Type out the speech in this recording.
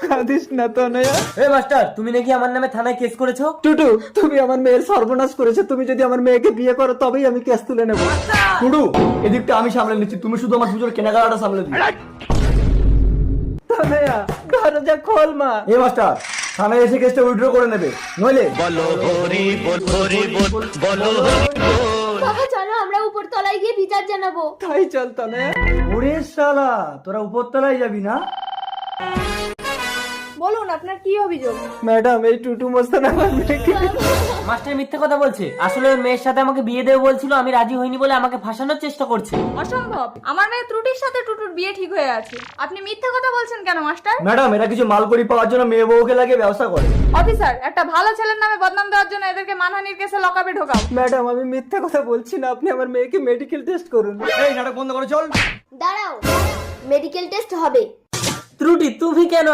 কাঁদিস না তনয়া। এই মাস্টার, তুমি নাকি আমার নামে থানায় কেস করেছো? টুটু, তুমি আমার মেয়ের সর্বনাশ করেছো। তুমি যদি আমার মেয়েকে বিয়ে করো তবেই আমি কেস তুলে নেবো। টুডু, এদিকটা আমি সামলে নিচ্ছি, তুমি শুধু আমার পুজোর কেনাকাটা সামলে দিও। তনয়া, দরজা খোল মা। এই মাস্টার, থানায় এসে কেসটা উইথড্র করে নেবে, নইলে বাবা চলো আমরা উপর তলায় গিয়ে বিচার জানাবো। তাই চল তনয়া। ওরে শালা, তোরা উপরতলায় যাবি না? বলুন আপনার কি অভিযোগ? ম্যাডাম, এই টুটু মস্তান আমার মেয়েকে মাস্টার মিথ্যে কথা বলছে। আসলে ওর মেয়ের সাথে আমাকে বিয়ে দেবে বলছিল, আমি রাজি হইনি বলে আমাকে ফাঁসানোর চেষ্টা করছে। অসম্ভব, আমার মেয়ে ত্রুটির সাথে টুটুর বিয়ে ঠিক হয়ে আছে। আপনি মিথ্যা কথা বলছেন কেন মাস্টার? ম্যাডাম, এরা কিছু মালকড়ি পাওয়ার জন্য মেয়ে বউকে লাগিয়ে ব্যবসা করে। অফিসার, একটা ভালো ছেলের নামে বদনাম দেওয়ার জন্য এদেরকে মানহানির কেসে লকআপে ঢোকাও। ম্যাডাম, আমি মিথ্যা কথা বলছি না। আপনি আমার মেয়েকে মেডিকেল টেস্ট করুন। এই নাটক বন্ধ করে চল। দাঁড়াও, মেডিকেল টেস্ট হবে। ত্রুটি, তুমি কেন